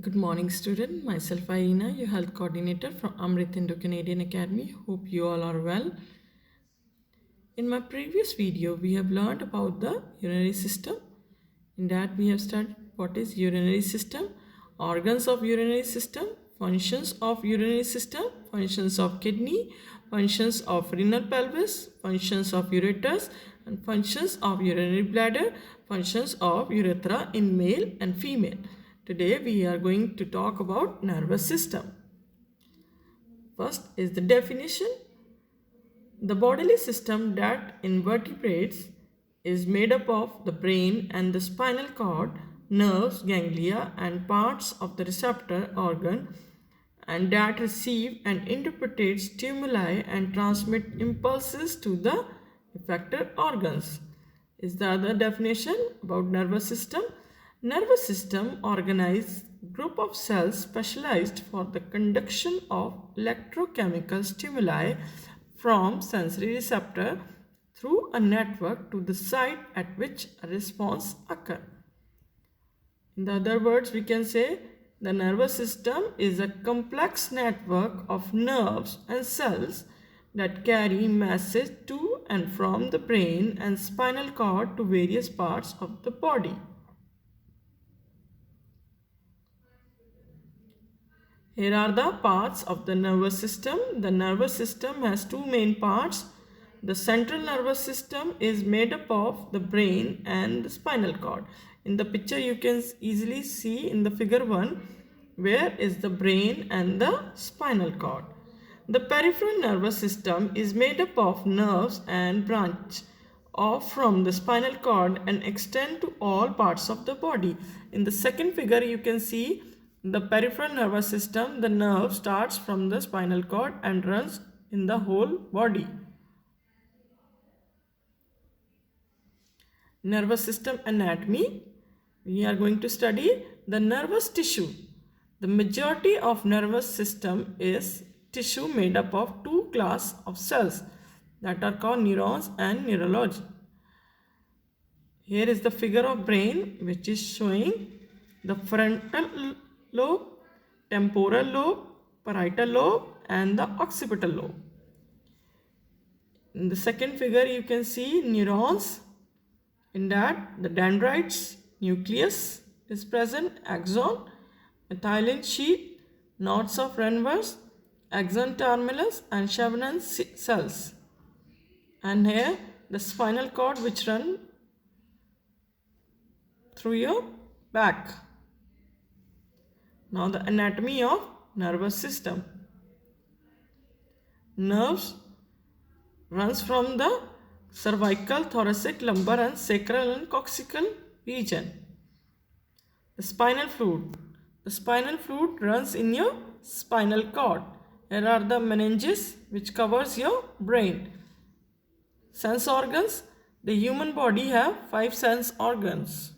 Good morning, student. Myself, Irina, your health coordinator from Amrit INDO Canadian Academy. Hope you all are well. In my previous video, we have learned about the urinary system. In that, we have studied what is urinary system, organs of urinary system, functions of urinary system, functions of kidney, functions of renal pelvis, functions of ureters, and functions of urinary bladder, functions of urethra in male and female. Today we are going to talk about nervous system. First is the definition. The bodily system that invertebrates is made up of the brain and the spinal cord, nerves, ganglia, and parts of the receptor organ, and that receive and interpret stimuli and transmit impulses to the effector organs. Is the other definition about nervous system? Nervous system organized group of cells specialized for the conduction of electrochemical stimuli from sensory receptor through a network to the site at which a response occurs. In other words, we can say the nervous system is a complex network of nerves and cells that carry message to and from the brain and spinal cord to various parts of the body. Here are the parts of the nervous system. The nervous system has two main parts. The central nervous system is made up of the brain and the spinal cord. In the picture you can easily see in the figure 1 where is the brain and the spinal cord. The peripheral nervous system is made up of nerves and branch off from the spinal cord and extend to all parts of the body. In the second figure you can see the peripheral nervous system. The nerve starts from the spinal cord and runs in the whole body. Nervous system anatomy. We are going to study the nervous tissue. The majority of nervous system is tissue made up of two classes of cells that are called neurons and neurology. Here is the figure of brain which is showing the frontal lobe, temporal lobe, parietal lobe and the occipital lobe. In the second figure you can see neurons. In that the dendrites, nucleus is present, axon, methylene sheath, knots of Renvers, axon terminus and Chevron cells. And here the spinal cord which run through your back. Now the anatomy of nervous system. Nerves runs from the cervical, thoracic, lumbar and sacral and coccygeal region. The spinal fluid. The spinal fluid runs in your spinal cord. Here are the meninges which covers your brain. Sense organs. The human body have 5 sense organs.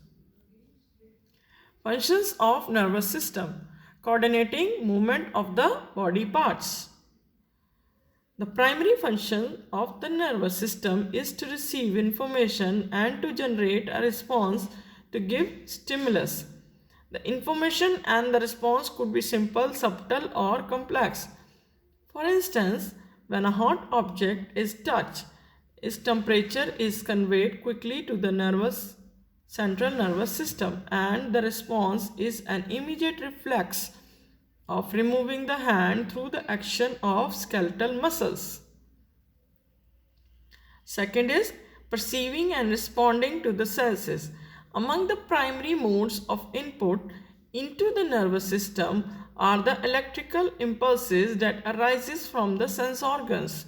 Functions of nervous system. Coordinating movement of the body parts. The primary function of the nervous system is to receive information and to generate a response to give stimulus. The information and the response could be simple, subtle or complex. For instance, when a hot object is touched, its temperature is conveyed quickly to the central nervous system and the response is an immediate reflex of removing the hand through the action of skeletal muscles. Second is perceiving and responding to the senses. Among the primary modes of input into the nervous system are the electrical impulses that arises from the sense organs.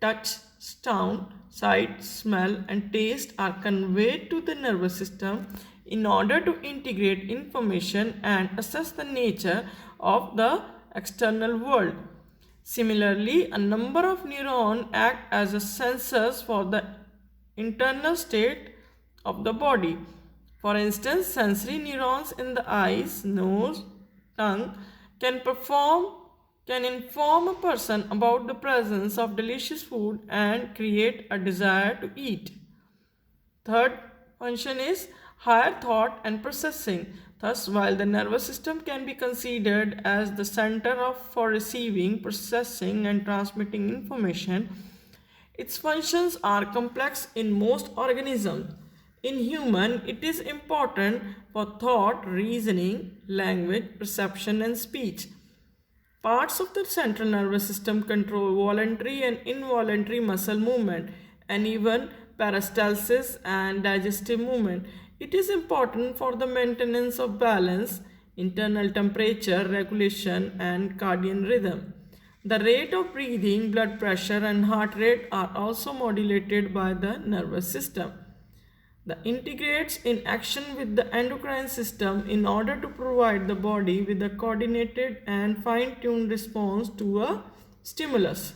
Touch, sound, sight, smell and taste are conveyed to the nervous system in order to integrate information and assess the nature of the external world. Similarly, a number of neurons act as sensors for the internal state of the body. For instance, sensory neurons in the eyes, nose, tongue can inform a person about the presence of delicious food and create a desire to eat. Third function is higher thought and processing. Thus, while the nervous system can be considered as the center for receiving, processing, and transmitting information, its functions are complex in most organisms. In human, it is important for thought, reasoning, language, perception, and speech. Parts of the central nervous system control voluntary and involuntary muscle movement and even peristalsis and digestive movement. It is important for the maintenance of balance, internal temperature regulation, and cardiac rhythm. The rate of breathing, blood pressure, and heart rate are also modulated by the nervous system. The integrates in action with the endocrine system in order to provide the body with a coordinated and fine-tuned response to a stimulus.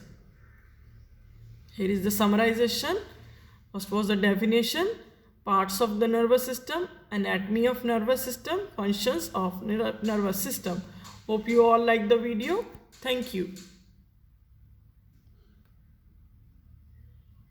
Here is the summarization. First was the definition, parts of the nervous system, anatomy of nervous system, functions of nervous system. Hope you all like the video. Thank you.